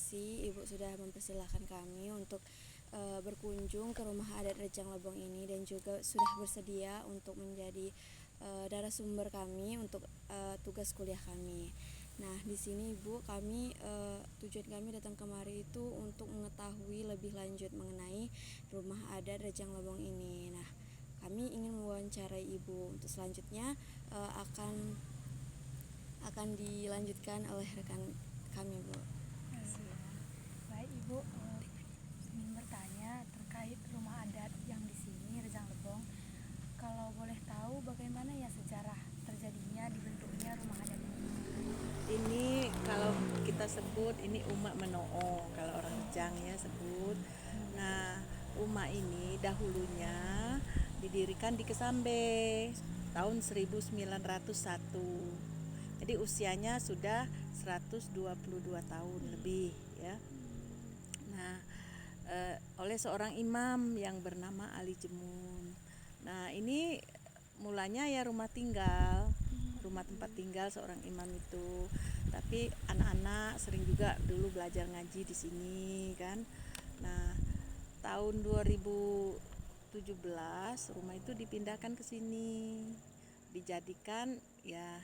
kasih Ibu sudah mempersilahkan kami untuk berkunjung ke rumah adat Rejang Lebong ini, dan juga sudah bersedia untuk menjadi narasumber kami untuk tugas kuliah kami. Nah, di sini Ibu, tujuan kami datang kemari itu untuk mengetahui lebih lanjut mengenai rumah adat Rejang Lebong ini. Nah, kami ingin mewawancarai Ibu. Untuk selanjutnya akan dilanjutkan oleh rekan kami, Bu. Baik Ibu, ingin bertanya terkait rumah adat yang di sini Rejang Lebong. Kalau boleh tahu bagaimana ya sejarah terjadinya dibentuknya rumah adat ini? Ini kalau kita sebut ini Umak Menoo, kalau orang Rejang ya sebut. Nah, rumah ini dahulunya didirikan di Kesambe tahun 1901. Jadi usianya sudah 122 tahun lebih ya. Nah, oleh seorang imam yang bernama Ali Jemun. Nah, ini mulanya ya rumah tempat tinggal seorang imam itu. Tapi anak-anak sering juga dulu belajar ngaji di sini kan. Nah, tahun 2017 rumah itu dipindahkan ke sini. Dijadikan ya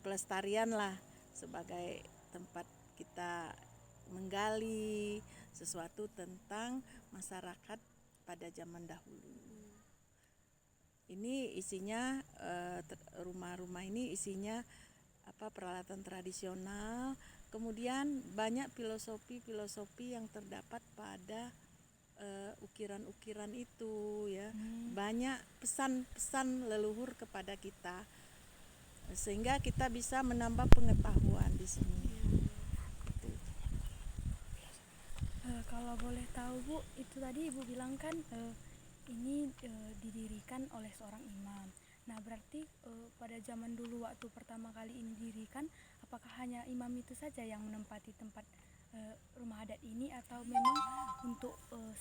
pelestarian lah sebagai tempat kita menggali sesuatu tentang masyarakat pada zaman dahulu. Ini isinya rumah-rumah ini isinya peralatan tradisional, kemudian banyak filosofi yang terdapat pada ukiran-ukiran itu ya. Banyak pesan-pesan leluhur kepada kita sehingga kita bisa menambah pengetahuan di sini. Kalau boleh tahu Bu, itu tadi Ibu bilang kan ini didirikan oleh seorang imam. Nah, berarti pada zaman dulu waktu pertama kali ini didirikan, apakah hanya imam itu saja yang menempati tempat rumah adat ini, atau memang untuk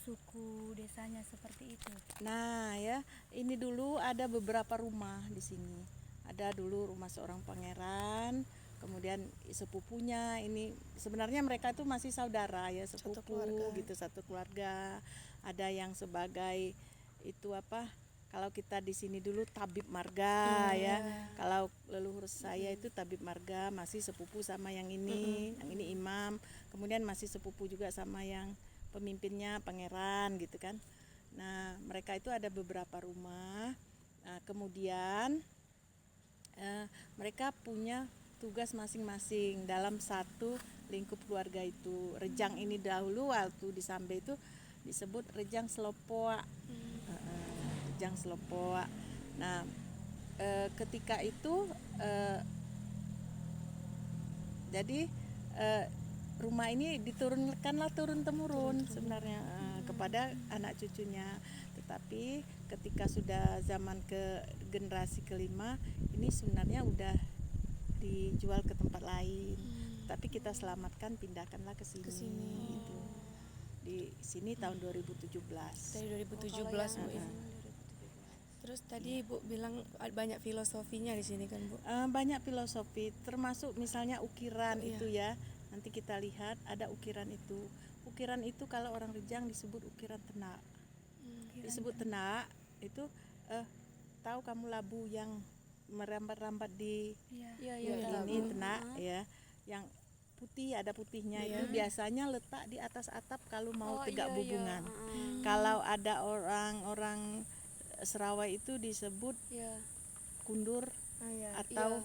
suku desanya seperti itu? Nah ya, ini dulu ada beberapa rumah di sini. Ada dulu rumah seorang pangeran, kemudian sepupunya ini sebenarnya mereka itu masih saudara ya, sepupu gitu, satu keluarga. Ada yang sebagai itu kalau kita di sini dulu tabib marga ya. Kalau leluhur saya itu tabib marga, masih sepupu sama yang ini imam. Kemudian masih sepupu juga sama yang pemimpinnya pangeran gitu kan. Nah, mereka itu ada beberapa rumah. Nah, kemudian mereka punya tugas masing-masing dalam satu lingkup keluarga itu. Rejang ini dahulu waktu di Sambe itu disebut Rejang Selopoa. Rejang Selopoa. Nah, ketika itu jadi rumah ini diturunkanlah turun-temurun sebenarnya kepada anak cucunya. Tetapi ketika sudah zaman ke generasi kelima, ini sebenarnya udah dijual ke tempat lain. Tapi kita selamatkan, pindahkanlah ke sini. Gitu. Di sini tahun 2017. Dari 2017 Bu ya. Terus tadi Ibu bilang banyak filosofinya di sini kan Bu? Banyak filosofi, termasuk misalnya ukiran itu ya. Nanti kita lihat ada ukiran itu. Ukiran itu kalau orang Rejang disebut ukiran tenak. Disebut tenak itu tahu kamu labu yang merambat-rambat di ini tenak ya, yang putih ada putihnya itu biasanya letak di atas atap kalau mau tegak bubungan. Kalau ada orang Serawai itu disebut kundur atau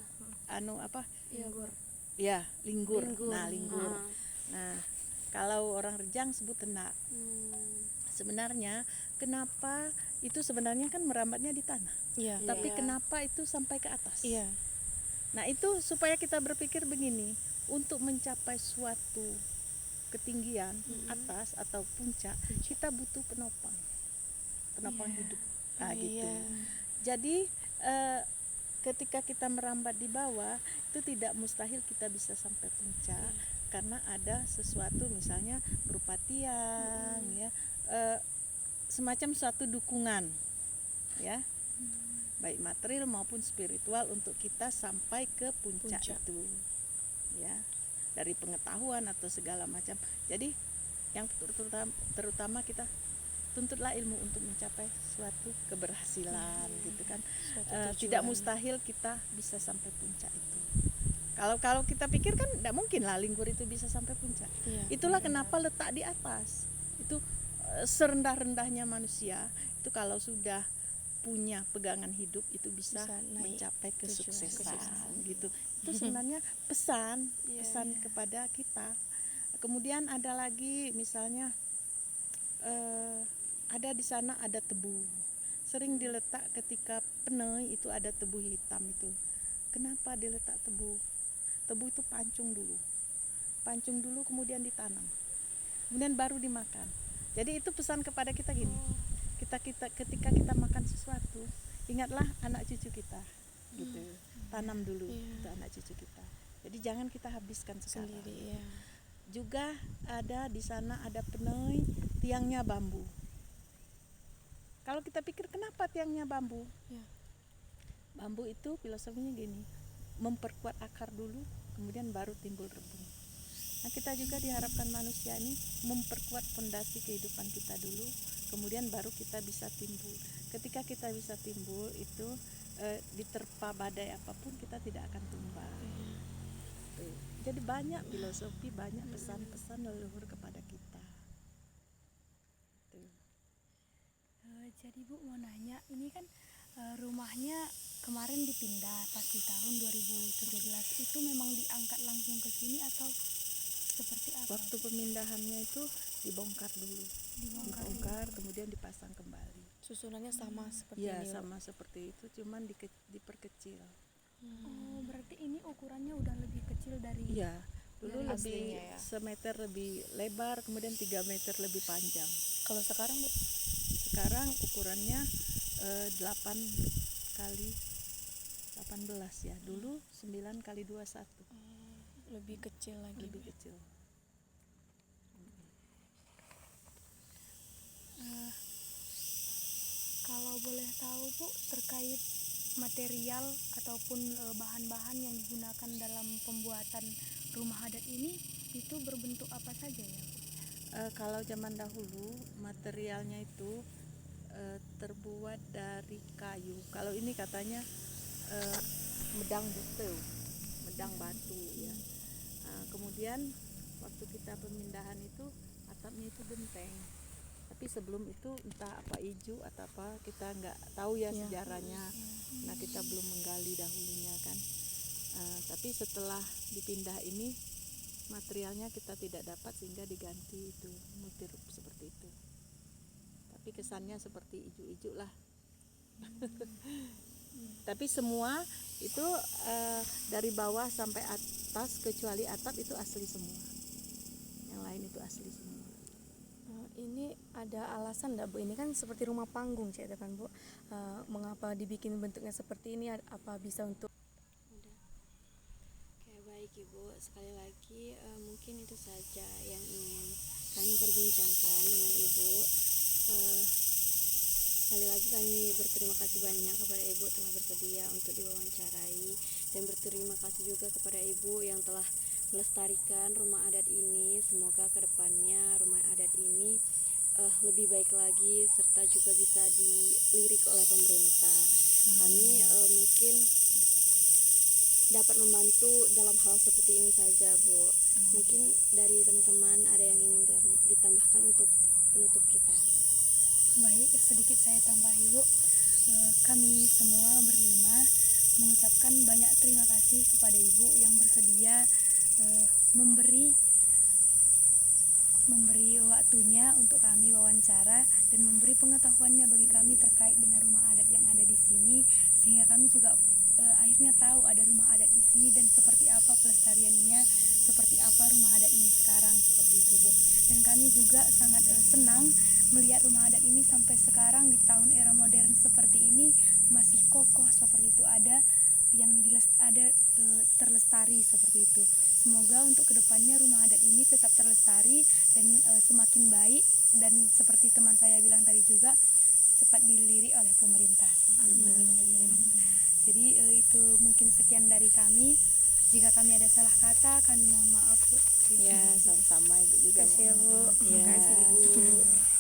Linggur. Ya, linggur. Nah, linggur. Nah, kalau orang Rejang sebut tenak. Sebenarnya kenapa itu sebenarnya kan merambatnya di tanah. Tapi kenapa itu sampai ke atas? Nah, itu supaya kita berpikir begini, untuk mencapai suatu ketinggian atas atau puncak, kita butuh penopang hidup. Nah, gitu. Jadi ketika kita merambat di bawah itu tidak mustahil kita bisa sampai puncak karena ada sesuatu misalnya berupa tiang ya, semacam suatu dukungan ya, baik material maupun spiritual untuk kita sampai ke puncak itu ya. dari pengetahuan atau segala macam. Jadi yang terutama kita tuntutlah ilmu untuk mencapai suatu keberhasilan gitu kan. Tidak mustahil kita bisa sampai puncak itu. Kalau kita pikir kan tidak mungkin lah lingkur itu bisa sampai puncak. Itulah kenapa letak di atas. Itu serendah-rendahnya manusia itu kalau sudah punya pegangan hidup itu bisa mencapai kesuksesan gitu. Itu sebenarnya pesan kepada kita. Kemudian ada lagi misalnya ada di sana ada tebu, sering diletak ketika penai itu ada tebu hitam itu. Kenapa diletak tebu? Tebu itu pancung dulu kemudian ditanam, kemudian baru dimakan. Jadi itu pesan kepada kita gini, ketika kita makan sesuatu, ingatlah anak cucu kita, gitu. Tanam dulu itu anak cucu kita. Jadi jangan kita habiskan sekarang. Sendiri, Juga ada di sana ada penai tiangnya bambu. Kalau kita pikir kenapa tiangnya bambu? Bambu itu filosofinya gini, memperkuat akar dulu, kemudian baru timbul rebung. Nah kita juga diharapkan manusia ini memperkuat fondasi kehidupan kita dulu, kemudian baru kita bisa timbul. Ketika kita bisa timbul itu diterpa badai apapun kita tidak akan tumbang. Jadi banyak filosofi, banyak pesan-pesan leluhur kepada kita. Jadi Bu mau nanya, ini kan rumahnya kemarin dipindah pas di tahun 2017, itu memang diangkat langsung ke sini atau seperti apa? Waktu pemindahannya itu dibongkar dulu, dibongkar kemudian dipasang kembali. Susunannya sama seperti Ya ini. sama seperti itu, cuman diperkecil. Oh berarti ini ukurannya udah lebih kecil dari Iya, dulu Dari lebih aslinya ya. semeter lebih lebar, kemudian 3 meter lebih panjang. Kalau sekarang Bu? Sekarang ukurannya 8 kali 18 ya. Dulu 9 kali 21. Lebih kecil lagi. Lebih kecil. Kalau boleh tahu Bu, terkait material ataupun bahan-bahan yang digunakan dalam pembuatan rumah adat ini itu berbentuk apa saja ya Bu? Kalau zaman dahulu materialnya itu terbuat dari kayu. Kalau ini katanya medang batu ya. Kemudian waktu kita pemindahan itu atapnya itu genteng. Tapi sebelum itu entah apa ijuk atau apa kita nggak tahu ya sejarahnya. Nah kita belum menggali dahulunya kan. Tapi setelah dipindah ini materialnya kita tidak dapat sehingga diganti itu multiruk seperti itu. Tapi kesannya seperti ijuk-ijuk lah. Tapi semua itu dari bawah sampai atas kecuali atap itu asli semua. Yang lain itu asli semua. Ini ada alasan enggak Bu? Ini kan seperti rumah panggung kan Bu. Mengapa dibikin bentuknya seperti ini? Apa bisa untuk Baik Ibu, sekali lagi mungkin itu saja yang ingin kami perbincangkan dengan Ibu. Sekali lagi kami berterima kasih banyak kepada Ibu telah bersedia untuk diwawancarai, dan berterima kasih juga kepada Ibu yang telah melestarikan rumah adat ini. Semoga kedepannya rumah adat ini lebih baik lagi serta juga bisa dilirik oleh pemerintah. Kami mungkin dapat membantu dalam hal seperti ini saja Bu. Mungkin dari teman-teman ada yang ingin ditambahkan untuk penutup kita. Baik, sedikit saya tambah Ibu. Kami semua berlima mengucapkan banyak terima kasih kepada Ibu yang bersedia memberi waktunya untuk kami wawancara dan memberi pengetahuannya bagi kami terkait dengan rumah adat yang ada di sini, sehingga kami juga akhirnya tahu ada rumah adat di sini dan seperti apa pelestariannya, seperti apa rumah adat ini sekarang, seperti itu Bu. Dan kami juga sangat senang melihat rumah adat ini sampai sekarang di tahun era modern seperti ini masih kokoh seperti itu, ada yang terlestari seperti itu. Semoga untuk kedepannya rumah adat ini tetap terlestari dan semakin baik, dan seperti teman saya bilang tadi juga cepat dilirik oleh pemerintah. Jadi itu mungkin sekian dari kami. Jika kami ada salah kata, kami mohon maaf Bu. Ya, sama-sama Ibu juga. Terima kasih ya Bu. Iya. Terima kasih Ibu.